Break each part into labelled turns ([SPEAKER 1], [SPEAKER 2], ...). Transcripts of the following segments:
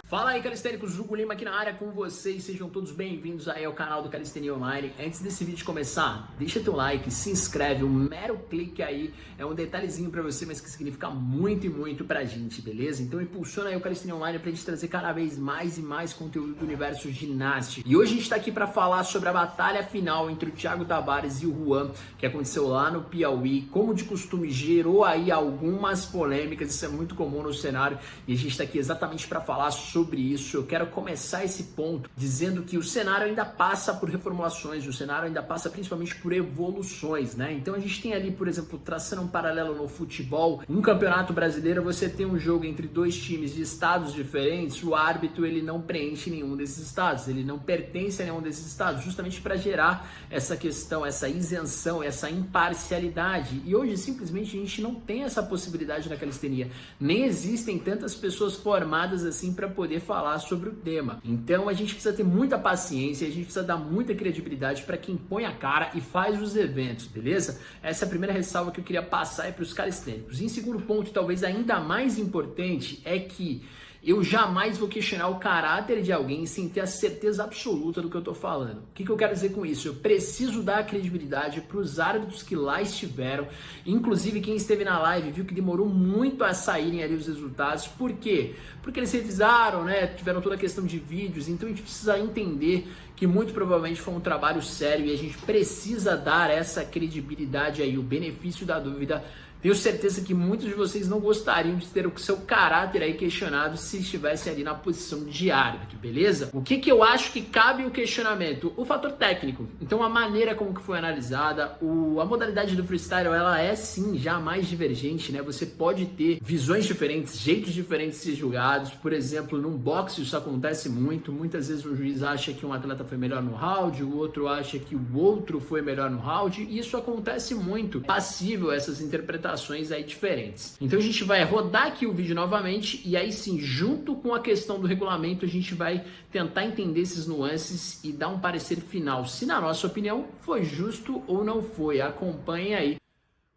[SPEAKER 1] Fala aí, calistênicos, Hugo Lima aqui na área com vocês, sejam todos bem-vindos aí ao canal do Calistenia Online. Antes desse vídeo começar, deixa teu like, se inscreve, um mero clique aí, é um detalhezinho pra você, mas que significa muito e muito pra gente, beleza? Então impulsiona aí o Calistenia Online pra gente trazer cada vez mais e mais conteúdo do universo ginástico. E hoje a gente tá aqui pra falar sobre a batalha final entre o Thiago Tavares e o Juan, que aconteceu lá no Piauí, como de costume gerou aí algumas polêmicas, isso é muito comum no cenário, e a gente tá aqui exatamente pra falar sobre isso. Eu quero começar esse ponto dizendo que o cenário ainda passa por reformulações, o cenário ainda passa principalmente por evoluções, né? Então a gente tem ali, por exemplo, traçando um paralelo no futebol, um campeonato brasileiro, você tem um jogo entre dois times de estados diferentes, o árbitro ele não preenche nenhum desses estados, ele não pertence a nenhum desses estados, justamente para gerar essa questão, essa isenção, essa imparcialidade. E hoje simplesmente a gente não tem essa possibilidade na calistenia, nem existem tantas pessoas formadas assim para poder falar sobre o tema. Então a gente precisa ter muita paciência, a gente precisa dar muita credibilidade para quem põe a cara e faz os eventos, beleza? Essa é a primeira ressalva que eu queria passar aí para os calistênicos. Em segundo ponto, talvez ainda mais importante, é que eu jamais vou questionar o caráter de alguém sem ter a certeza absoluta do que eu tô falando. O que eu quero dizer com isso? Eu preciso dar credibilidade para os árbitros que lá estiveram. Inclusive, quem esteve na live viu que demorou muito a saírem ali os resultados. Por quê? Porque eles revisaram, né? Tiveram toda a questão de vídeos. Então, a gente precisa entender que muito provavelmente foi um trabalho sério e a gente precisa dar essa credibilidade aí, o benefício da dúvida. Tenho certeza que muitos de vocês não gostariam de ter o seu caráter aí questionado se estivesse ali na posição de árbitro, beleza? O que eu acho que cabe o questionamento? O fator técnico. Então a maneira como que foi analisada, a modalidade do freestyle, ela é sim jamais divergente, né? Você pode ter visões diferentes, jeitos diferentes de ser julgados. Por exemplo, num boxe isso acontece muito. Muitas vezes o juiz acha que um atleta foi melhor no round, o outro acha que o outro foi melhor no round. E isso acontece muito. Passível essas interpretações aí diferentes. Então a gente vai rodar aqui o vídeo novamente e aí sim, junto com a questão do regulamento, a gente vai tentar entender esses nuances e dar um parecer final, se na nossa opinião foi justo ou não foi. Acompanhe aí.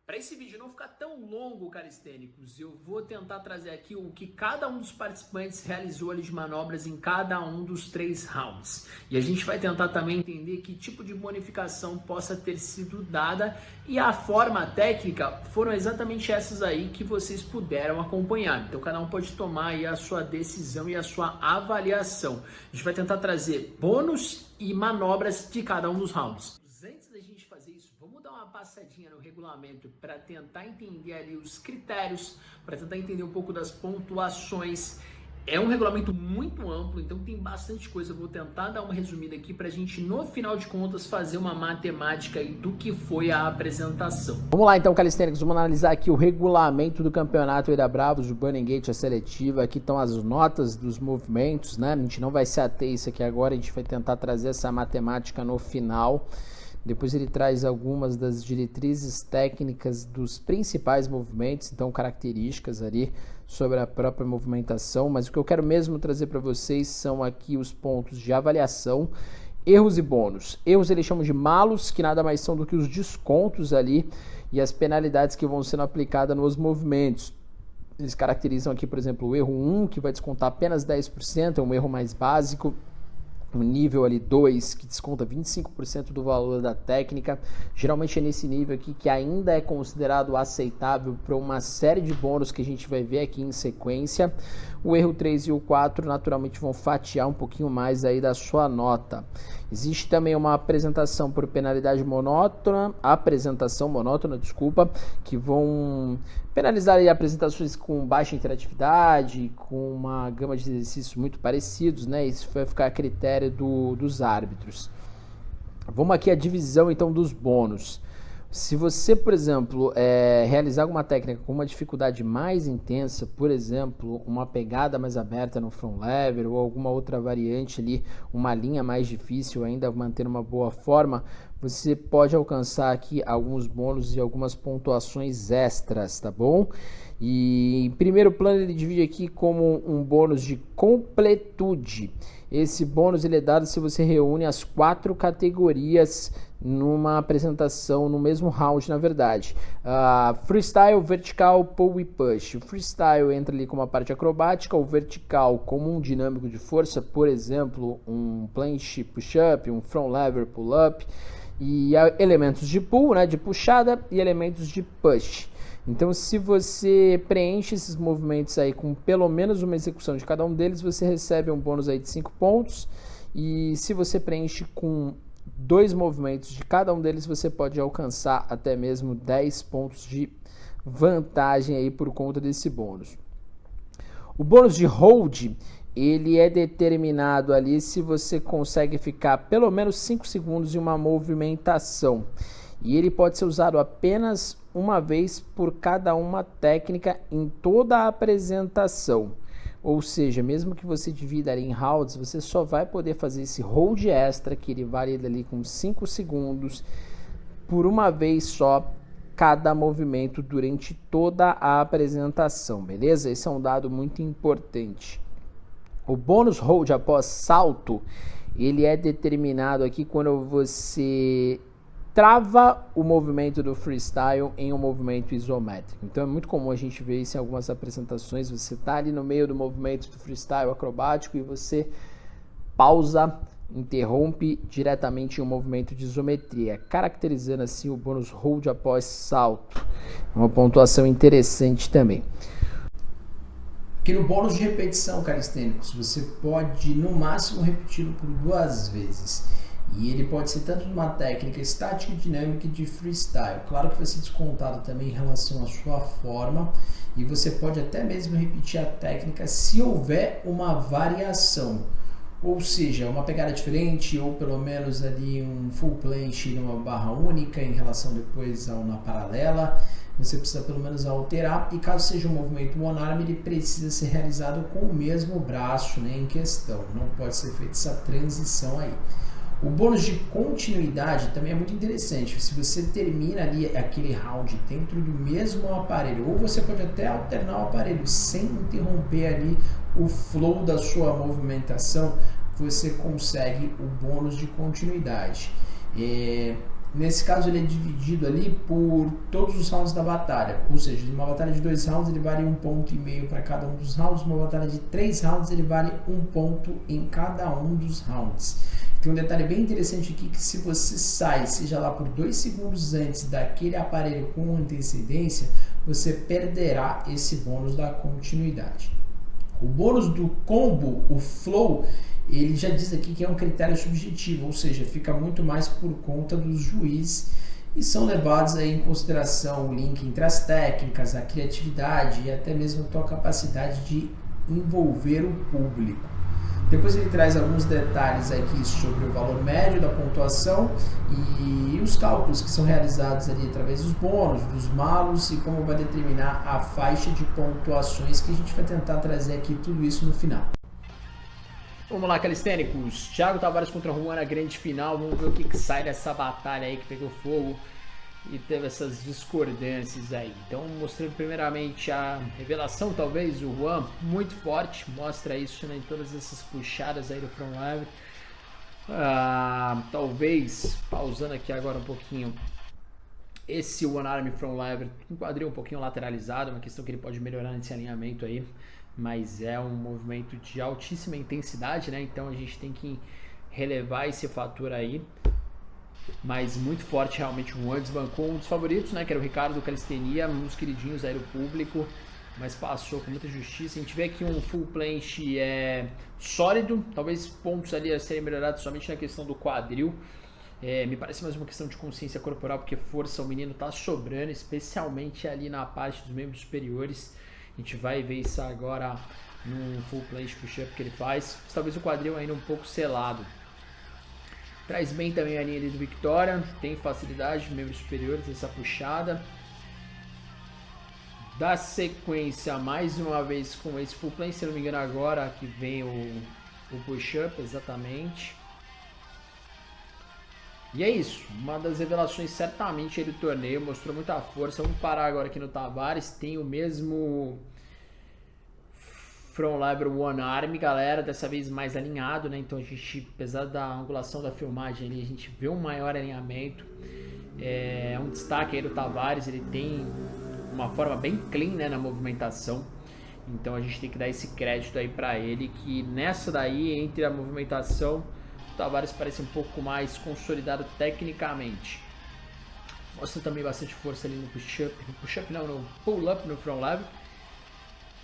[SPEAKER 1] Para esse vídeo não ficar tão longo, calistênicos, eu vou tentar trazer aqui o que cada um dos participantes realizou ali de manobras em cada um dos 3 rounds. E a gente vai tentar também entender que tipo de bonificação possa ter sido dada e a forma técnica foram exatamente essas aí que vocês puderam acompanhar. Então cada um pode tomar aí a sua decisão e a sua avaliação. A gente vai tentar trazer bônus e manobras de cada um dos rounds. Antes da gente fazer isso, vamos dar uma passadinha no regulamento para tentar entender ali os critérios, para tentar entender um pouco das pontuações. É um regulamento muito amplo, então tem bastante coisa. Eu vou tentar dar uma resumida aqui para a gente, no final de contas, fazer uma matemática aí do que foi a apresentação. Vamos lá então, calistênicos, vamos analisar aqui o regulamento do campeonato da Bravos, o Burning Gate, a seletiva. Aqui estão as notas dos movimentos, né? A gente não vai se ater isso aqui agora, a gente vai tentar trazer essa matemática no final. Depois ele traz algumas das diretrizes técnicas dos principais movimentos, então características ali sobre a própria movimentação, mas o que eu quero mesmo trazer para vocês são aqui os pontos de avaliação, erros e bônus. Erros eles chamam de malos, que nada mais são do que os descontos ali e as penalidades que vão sendo aplicadas nos movimentos. Eles caracterizam aqui, por exemplo, o erro 1, que vai descontar apenas 10%, é um erro mais básico. O nível ali 2, que desconta 25% do valor da técnica. Geralmente é nesse nível aqui que ainda é considerado aceitável para uma série de bônus que a gente vai ver aqui em sequência. O erro 3 e o 4 naturalmente vão fatiar um pouquinho mais aí da sua nota. Existe também uma apresentação por penalidade monótona, que vão penalizar aí apresentações com baixa interatividade, com uma gama de exercícios muito parecidos, né? Isso vai ficar a critério dos árbitros. Vamos aqui à divisão então dos bônus. Se você, por exemplo, realizar alguma técnica com uma dificuldade mais intensa, por exemplo, uma pegada mais aberta no front lever ou alguma outra variante ali, uma linha mais difícil, ainda manter uma boa forma, você pode alcançar aqui alguns bônus e algumas pontuações extras, tá bom? E em primeiro plano ele divide aqui como um bônus de completude. Esse bônus ele é dado se você reúne as 4 categorias numa apresentação, no mesmo round, na verdade. Freestyle, vertical, pull e push. O freestyle entra ali como a parte acrobática, o vertical como um dinâmico de força, por exemplo, um planche push-up, um front lever pull-up, e elementos de pull, né, de puxada, e elementos de push. Então, se você preenche esses movimentos aí com pelo menos uma execução de cada um deles, você recebe um bônus aí de 5 pontos. E se você preenche com 2 movimentos de cada um deles, você pode alcançar até mesmo 10 pontos de vantagem aí por conta desse bônus. O bônus de hold, ele é determinado ali se você consegue ficar pelo menos 5 segundos em uma movimentação. E ele pode ser usado apenas uma vez por cada uma técnica em toda a apresentação. Ou seja, mesmo que você divida ali em rounds, você só vai poder fazer esse hold extra, que ele varia ali com 5 segundos, por uma vez só, cada movimento durante toda a apresentação, beleza? Esse é um dado muito importante. O bônus hold após salto, ele é determinado aqui quando você trava o movimento do freestyle em um movimento isométrico. Então é muito comum a gente ver isso em algumas apresentações. Você está ali no meio do movimento do freestyle acrobático e você pausa, interrompe diretamente em um movimento de isometria, caracterizando assim o bônus hold após salto. Uma pontuação interessante também. Aqui no bônus de repetição calistênicos, você pode no máximo repeti-lo por 2 vezes. E ele pode ser tanto numa técnica estática e dinâmica de freestyle. Claro que vai ser descontado também em relação à sua forma. E você pode até mesmo repetir a técnica se houver uma variação. Ou seja, uma pegada diferente ou pelo menos ali um full planche numa barra única em relação depois a uma paralela. Você precisa pelo menos alterar. E caso seja um movimento one arm, ele precisa ser realizado com o mesmo braço, né, em questão. Não pode ser feita essa transição aí. O bônus de continuidade também é muito interessante. Se você termina ali aquele round dentro do mesmo aparelho, ou você pode até alternar o aparelho sem interromper ali o flow da sua movimentação, você consegue o bônus de continuidade. Nesse caso ele é dividido ali por todos os rounds da batalha, ou seja, uma batalha de 2 rounds ele vale 1,5 ponto para cada um dos rounds, uma batalha de 3 rounds ele vale 1 ponto em cada um dos rounds. Tem um detalhe bem interessante aqui, que se você sai, seja lá por 2 segundos antes daquele aparelho com antecedência, você perderá esse bônus da continuidade. O bônus do combo, o flow, ele já diz aqui que é um critério subjetivo, ou seja, fica muito mais por conta dos juízes e são levados aí em consideração o link entre as técnicas, a criatividade e até mesmo a tua capacidade de envolver o público. Depois ele traz alguns detalhes aqui sobre o valor médio da pontuação e os cálculos que são realizados ali através dos bônus, dos malos e como vai determinar a faixa de pontuações, que a gente vai tentar trazer aqui tudo isso no final. Vamos lá, calistênicos. Thiago Tavares contra Juan na grande final. Vamos ver o que sai dessa batalha aí que pegou fogo e teve essas discordâncias aí. Então, mostrando primeiramente a revelação, talvez, o Juan, muito forte, mostra isso, né, em todas essas puxadas aí do front lever. Talvez, pausando aqui agora um pouquinho, esse one arm front lever, um quadril um pouquinho lateralizado, uma questão que ele pode melhorar nesse alinhamento aí, mas é um movimento de altíssima intensidade, né, então a gente tem que relevar esse fator aí. Mas muito forte realmente. O Juan desbancou um dos favoritos, né, que era o Ricardo do Calistenia, um dos queridinhos aí do público, mas passou com muita justiça. A gente vê aqui um full planche sólido, talvez pontos ali a serem melhorados somente na questão do quadril. Me parece mais uma questão de consciência corporal, porque força o menino tá sobrando, especialmente ali na parte dos membros superiores. A gente vai ver isso agora no full planche push-up que ele faz, mas talvez o quadril ainda um pouco selado. Traz bem também a linha ali do Victoria, tem facilidade de membros superiores nessa puxada. Dá sequência mais uma vez com esse full planche, se não me engano agora que vem o push-up, exatamente. E é isso, uma das revelações certamente do torneio, mostrou muita força. Vamos parar agora aqui no Tavares, tem o mesmo From Lever One Arm, galera, dessa vez mais alinhado, né? Então a gente, apesar da angulação da filmagem ali, a gente vê um maior alinhamento. É um destaque aí do Tavares, ele tem uma forma bem clean, né, na movimentação. Então a gente tem que dar esse crédito aí pra ele, que nessa daí, entre a movimentação, o Tavares parece um pouco mais consolidado tecnicamente. Mostra também bastante força ali no push-up, no pull-up, no front lever.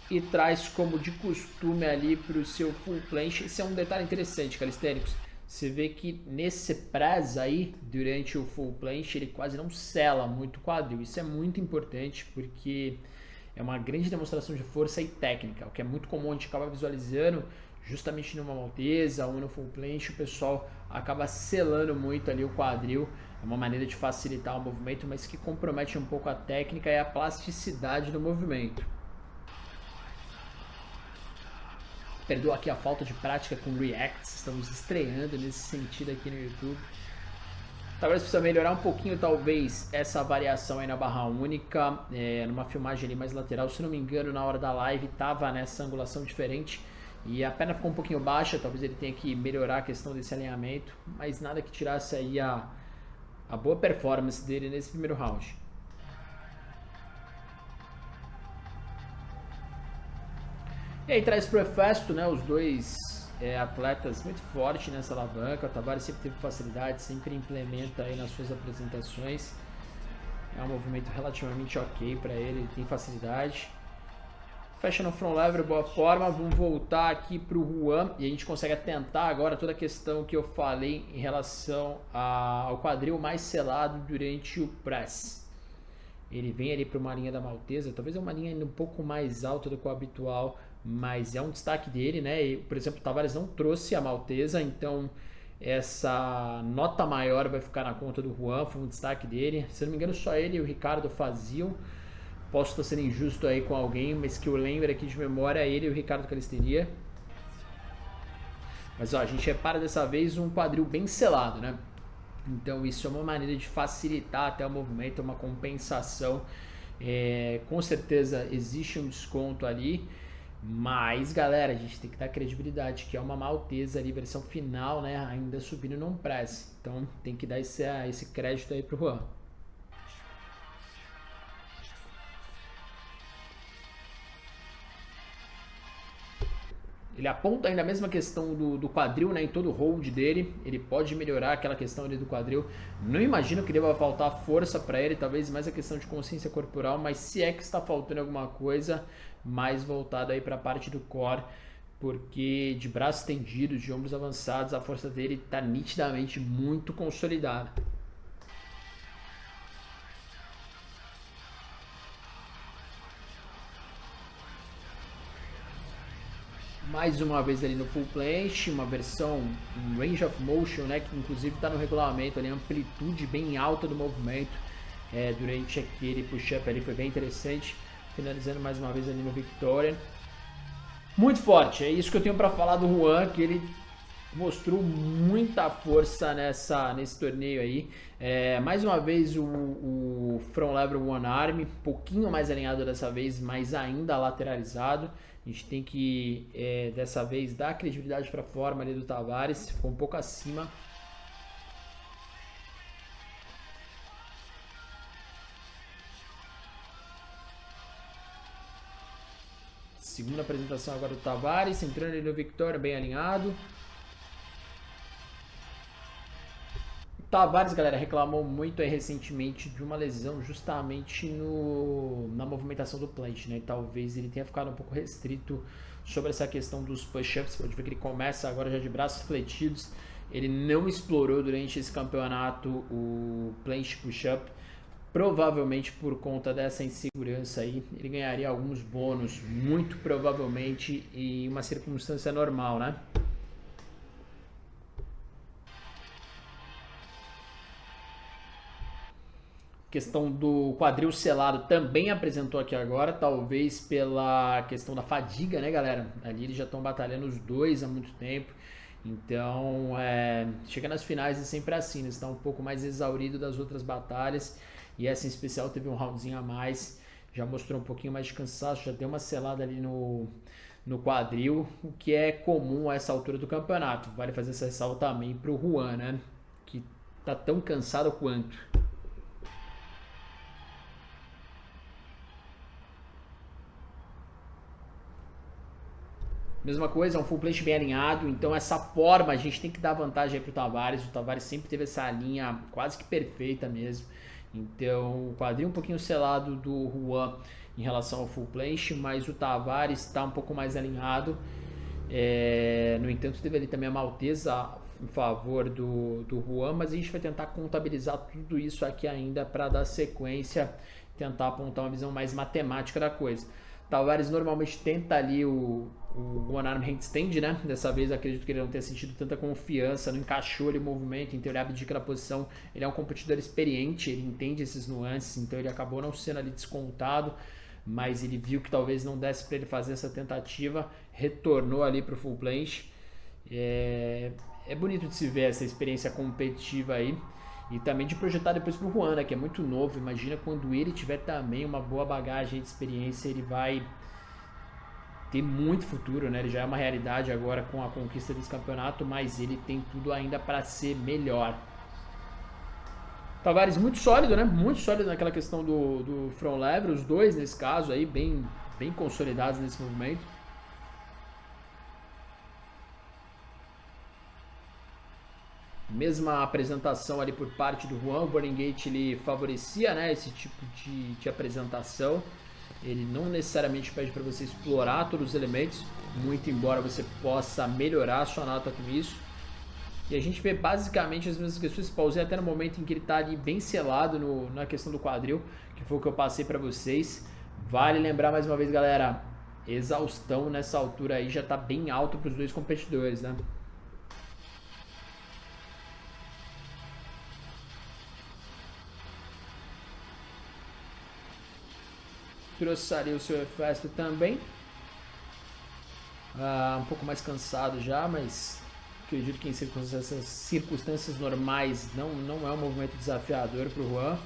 [SPEAKER 1] E traz como de costume ali para o seu full planche. Esse é um detalhe interessante, calistênicos. Você vê que nesse press aí, durante o full planche, ele quase não sela muito o quadril. Isso é muito importante porque é uma grande demonstração de força e técnica, o que é muito comum a gente acaba visualizando justamente numa maltesa ou no full planche. O pessoal acaba selando muito ali o quadril. É uma maneira de facilitar o movimento, mas que compromete um pouco a técnica e a plasticidade do movimento. Perdoa aqui a falta de prática com Reacts, estamos estreando nesse sentido aqui no YouTube. Talvez precisa melhorar um pouquinho, talvez, essa variação aí na barra única, numa filmagem ali mais lateral. Se não me engano, na hora da live estava nessa angulação diferente e a perna ficou um pouquinho baixa, talvez ele tenha que melhorar a questão desse alinhamento, mas nada que tirasse aí a boa performance dele nesse primeiro round. E aí traz pro Hefesto, né, os dois atletas muito fortes nessa alavanca. O Tavares sempre teve facilidade, sempre implementa aí nas suas apresentações. É um movimento relativamente ok para ele tem facilidade. Fecha no front lever, boa forma. Vamos voltar aqui pro Juan e a gente consegue atentar agora toda a questão que eu falei em relação ao quadril mais selado durante o press. Ele vem ali para uma linha da maltesa, talvez é uma linha ainda um pouco mais alta do que o habitual, mas é um destaque dele, né? E, por exemplo, o Tavares não trouxe a maltesa, então essa nota maior vai ficar na conta do Juan, foi um destaque dele. Se não me engano, só ele e o Ricardo faziam. Posso estar sendo injusto aí com alguém, mas que eu lembro aqui de memória, ele e o Ricardo Calistenia. Mas ó, a gente repara dessa vez um quadril bem selado, né? Então isso é uma maneira de facilitar até o movimento, uma compensação. Com certeza existe um desconto ali, mas galera, a gente tem que dar credibilidade, que é uma maltesa ali, versão final, né? Ainda subindo num press. Então tem que dar esse crédito aí pro Juan. Ele aponta ainda a mesma questão do quadril, né, em todo o hold dele. Ele pode melhorar aquela questão ali do quadril. Não imagino que deva faltar força para ele, talvez mais a questão de consciência corporal, mas se é que está faltando alguma coisa, mais voltado aí para a parte do core, porque de braços tendidos, de ombros avançados, a força dele está nitidamente muito consolidada. Mais uma vez ali no full planche, uma versão range of motion, né, que inclusive está no regulamento ali, amplitude bem alta do movimento durante aquele push-up ali, foi bem interessante. Finalizando mais uma vez ali no Victorian. Muito forte, é isso que eu tenho para falar do Juan, que ele mostrou muita força nesse torneio aí. Mais uma vez o front lever one arm, um pouquinho mais alinhado dessa vez, mas ainda lateralizado. A gente tem que dessa vez dar credibilidade para a forma ali do Tavares, ficou um pouco acima. Segunda apresentação agora do Tavares, entrando ali no Victoria, bem alinhado. Tavares, galera, reclamou muito aí recentemente de uma lesão justamente na movimentação do planche, né? Talvez ele tenha ficado um pouco restrito sobre essa questão dos push-ups. Pode ver que ele começa agora já de braços fletidos. Ele não explorou durante esse campeonato o planche push-up. Provavelmente por conta dessa insegurança aí, ele ganharia alguns bônus, muito provavelmente em uma circunstância normal, né? Questão do quadril selado também apresentou aqui agora, talvez pela questão da fadiga, né, galera? Ali eles já estão batalhando os dois há muito tempo, então chega nas finais é sempre assim, eles estão um pouco mais exauridos das outras batalhas, e essa em especial teve um roundzinho a mais, já mostrou um pouquinho mais de cansaço, já deu uma selada ali no quadril, o que é comum a essa altura do campeonato. Vale fazer essa ressalva também para o Juan, né? Que tá tão cansado quanto. Mesma coisa, é um full plate bem alinhado, então essa forma a gente tem que dar vantagem aí pro Tavares. O Tavares sempre teve essa linha quase que perfeita mesmo. Então o quadril um pouquinho selado do Juan em relação ao full plate, mas o Tavares está um pouco mais alinhado. No entanto, teve ali também a malteza em favor do Juan, mas a gente vai tentar contabilizar tudo isso aqui ainda para dar sequência, tentar apontar uma visão mais matemática da coisa. Tavares normalmente tenta ali o one arm handstand, né? Dessa vez acredito que ele não tenha sentido tanta confiança, não encaixou ali o movimento, então ele abdica da posição. Ele é um competidor experiente, ele entende esses nuances, então ele acabou não sendo ali descontado, mas ele viu que talvez não desse para ele fazer essa tentativa, retornou ali para o full planche. É bonito de se ver essa experiência competitiva aí. E também de projetar depois pro Juan, né, que é muito novo. Imagina quando ele tiver também uma boa bagagem de experiência, ele vai ter muito futuro, né? Ele já é uma realidade agora com a conquista desse campeonato, mas ele tem tudo ainda para ser melhor. Tavares muito sólido, né? Muito sólido naquela questão do front lever, os dois nesse caso aí, bem consolidados nesse movimento. Mesma apresentação ali por parte do Juan, o Burning Gate ele favorecia, né, esse tipo de apresentação. Ele não necessariamente pede para você explorar todos os elementos, muito embora você possa melhorar a sua nota com isso. E a gente vê basicamente as mesmas questões. Pausei até no momento em que ele está ali bem selado na questão do quadril, que foi o que eu passei para vocês. Vale lembrar mais uma vez, galera, exaustão nessa altura aí já está bem alto para os dois competidores, né? Trouxe ali o seu Hefesto também. Um pouco mais cansado já, mas acredito que em circunstâncias normais não é um movimento desafiador para o Juan.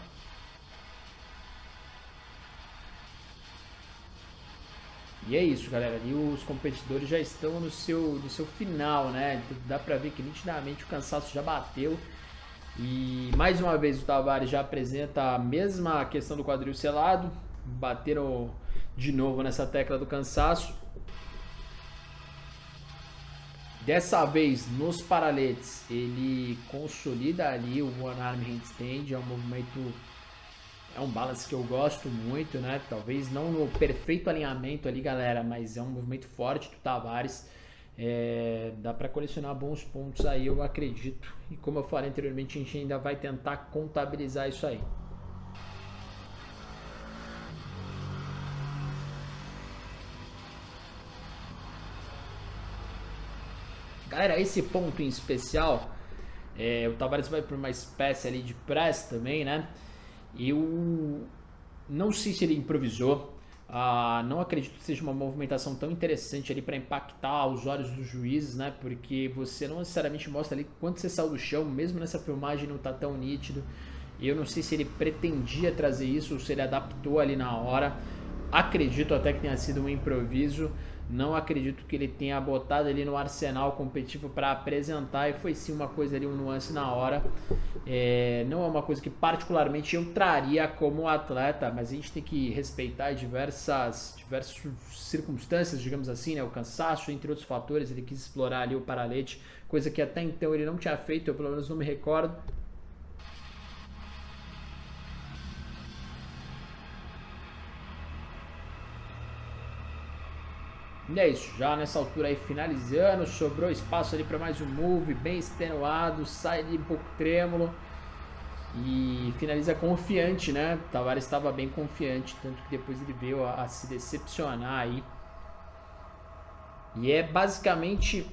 [SPEAKER 1] E é isso, galera. Ali os competidores já estão no seu final, né? Dá pra ver que nitidamente o cansaço já bateu. E mais uma vez o Tavares já apresenta a mesma questão do quadril selado. Bateram de novo nessa tecla do cansaço. Dessa vez nos paraletes ele consolida ali o one arm handstand. É um movimento, é um balance que eu gosto muito, né? Talvez não no perfeito alinhamento ali, galera, mas é um movimento forte do Tavares. Dá para colecionar bons pontos aí, eu acredito. E como eu falei anteriormente, a gente ainda vai tentar contabilizar isso aí. Galera, esse ponto em especial, o Tavares vai por uma espécie ali de press também, né? Eu não sei se ele improvisou, não acredito que seja uma movimentação tão interessante ali para impactar os olhos dos juízes, né? Porque você não necessariamente mostra ali quanto você saiu do chão, mesmo nessa filmagem não tá tão nítido. Eu não sei se ele pretendia trazer isso ou se ele adaptou ali na hora. Acredito até que tenha sido um improviso. Não acredito que ele tenha botado ali no arsenal competitivo para apresentar, e foi sim uma coisa ali, um nuance na hora. Não é uma coisa que particularmente eu traria como atleta, mas a gente tem que respeitar diversas circunstâncias, digamos assim, né? O cansaço, entre outros fatores. Ele quis explorar ali o paralete, coisa que até então ele não tinha feito, eu pelo menos não me recordo. E é isso, já nessa altura aí finalizando, sobrou espaço ali para mais um move, bem extenuado, sai ali um pouco trêmulo e finaliza confiante, né? O Tavares estava bem confiante, tanto que depois ele veio a se decepcionar aí. E é basicamente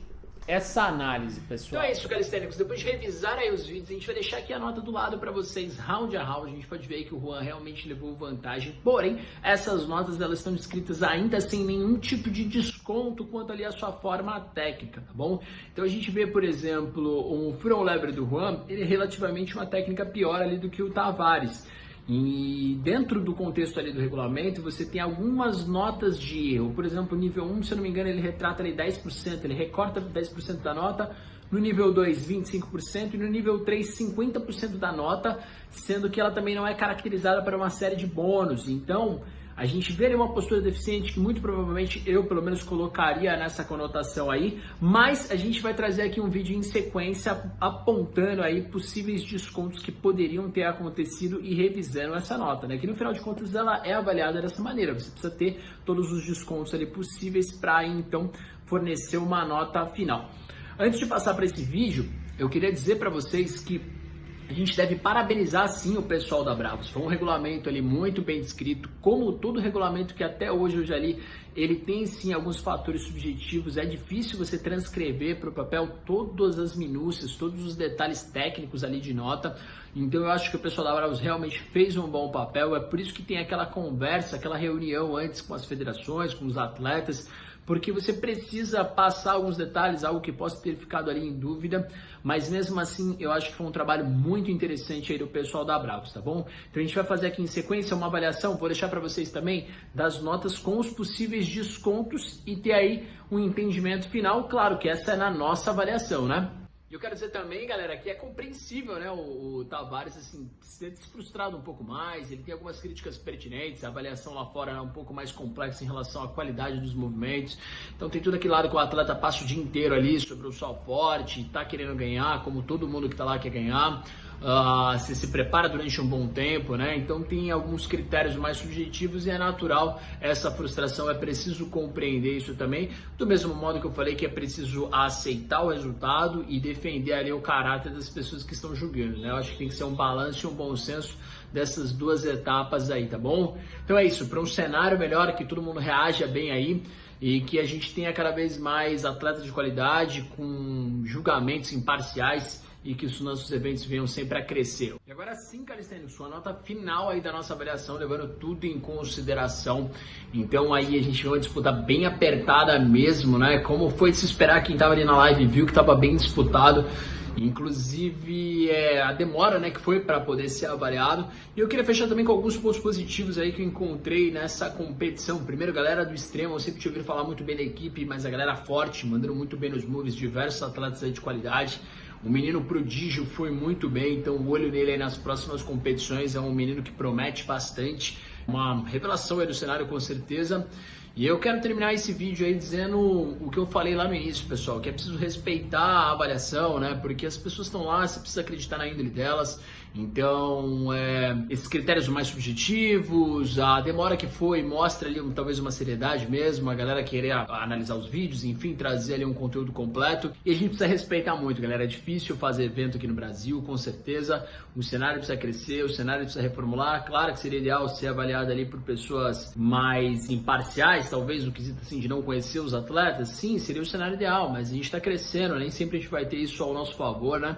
[SPEAKER 1] essa análise, pessoal.
[SPEAKER 2] Então é isso, calistênicos. Depois de revisar aí os vídeos, a gente vai deixar aqui a nota do lado para vocês, round a round. A gente pode ver aí que o Juan realmente levou vantagem. Porém, essas notas elas estão escritas ainda sem nenhum tipo de desconto quanto ali a sua forma técnica, tá bom? Então a gente vê, por exemplo, um front lever do Juan, ele é relativamente uma técnica pior ali do que o Tavares.
[SPEAKER 1] E dentro do contexto ali do regulamento, você tem algumas notas de erro. Por exemplo, o nível 1, se eu não me engano, ele retrata ali 10%, ele recorta 10% da nota. No nível 2, 25%, e no nível 3, 50% da nota, sendo que ela também não é caracterizada para uma série de bônus. Então, a gente vê ali uma postura deficiente que muito provavelmente eu, pelo menos, colocaria nessa conotação aí, mas a gente vai trazer aqui um vídeo em sequência apontando aí possíveis descontos que poderiam ter acontecido e revisando essa nota, né? Que no final de contas ela é avaliada dessa maneira, você precisa ter todos os descontos ali possíveis para então fornecer uma nota final. Antes de passar para esse vídeo, eu queria dizer para vocês que a gente deve parabenizar sim o pessoal da Bravos. Foi um regulamento ali muito bem descrito, como todo regulamento que até hoje eu já li, ele tem sim alguns fatores subjetivos, é difícil você transcrever para o papel todas as minúcias, todos os detalhes técnicos ali de nota. Então eu acho que o pessoal da Bravos realmente fez um bom papel, é por isso que tem aquela conversa, aquela reunião antes com as federações, com os atletas, porque você precisa passar alguns detalhes, algo que possa ter ficado ali em dúvida, mas mesmo assim eu acho que foi um trabalho muito interessante aí do pessoal da Bravos, tá bom? Então a gente vai fazer aqui em sequência uma avaliação, vou deixar para vocês também das notas com os possíveis descontos e ter aí um entendimento final, claro que essa é na nossa avaliação, né? E eu quero dizer também, galera, que é compreensível, né, o Tavares, assim, ter se frustrado um pouco mais, ele tem algumas críticas pertinentes, a avaliação lá fora é um pouco mais complexa em relação à qualidade dos movimentos, então tem tudo aquele lado que o atleta passa o dia inteiro ali sobre o sol forte, tá querendo ganhar, como todo mundo que tá lá quer ganhar, se prepara durante um bom tempo, né? Então tem alguns critérios mais subjetivos e é natural essa frustração, é preciso compreender isso também, do mesmo modo que eu falei que é preciso aceitar o resultado e defender ali o caráter das pessoas que estão julgando, né? Eu acho que tem que ser um balanço e um bom senso dessas duas etapas aí, tá bom? Então é isso, para um cenário melhor, que todo mundo reaja bem aí e que a gente tenha cada vez mais atletas de qualidade com julgamentos imparciais e que os nossos eventos venham sempre a crescer. E agora sim, calistênico, sua nota final aí da nossa avaliação, levando tudo em consideração. Então aí a gente vai uma disputa bem apertada mesmo, né? Como foi de se esperar, quem tava ali na live viu que tava bem disputado. Inclusive a demora, né, que foi para poder ser avaliado. E eu queria fechar também com alguns pontos positivos aí que eu encontrei nessa competição. Primeiro, galera do extremo, eu sempre tinha ouvido falar muito bem da equipe, mas a galera forte, mandando muito bem nos moves, diversos atletas aí de qualidade. O menino prodígio foi muito bem, então o olho nele aí nas próximas competições, é um menino que promete bastante, uma revelação aí do cenário com certeza. E eu quero terminar esse vídeo aí dizendo o que eu falei lá no início, pessoal, que é preciso respeitar a avaliação, né? Porque as pessoas estão lá, você precisa acreditar na índole delas. Então, esses critérios mais subjetivos, a demora que foi, mostra ali talvez uma seriedade mesmo, a galera querer analisar os vídeos, enfim, trazer ali um conteúdo completo. E a gente precisa respeitar muito, galera. É difícil fazer evento aqui no Brasil, com certeza. O cenário precisa crescer, o cenário precisa reformular. Claro que seria ideal ser avaliado ali por pessoas mais imparciais, talvez no quesito assim de não conhecer os atletas. Sim, seria o cenário ideal, mas a gente está crescendo, nem sempre a gente vai ter isso ao nosso favor, né?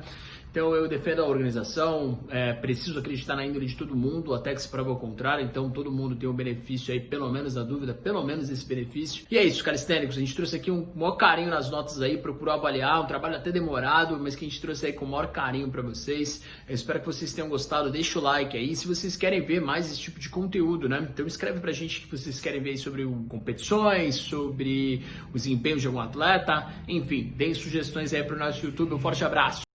[SPEAKER 1] Então eu defendo a organização, preciso acreditar na índole de todo mundo, até que se prova o contrário, então todo mundo tem um benefício aí, pelo menos na dúvida, pelo menos esse benefício. E é isso, calistênicos, a gente trouxe aqui um maior carinho nas notas aí, procurou avaliar, um trabalho até demorado, mas que a gente trouxe aí com o maior carinho pra vocês. Eu espero que vocês tenham gostado, deixa o like aí, se vocês querem ver mais esse tipo de conteúdo, né? Então escreve pra gente que vocês querem ver aí sobre competições, sobre os desempenhos de algum atleta, enfim, deem sugestões aí pro nosso YouTube, um forte abraço!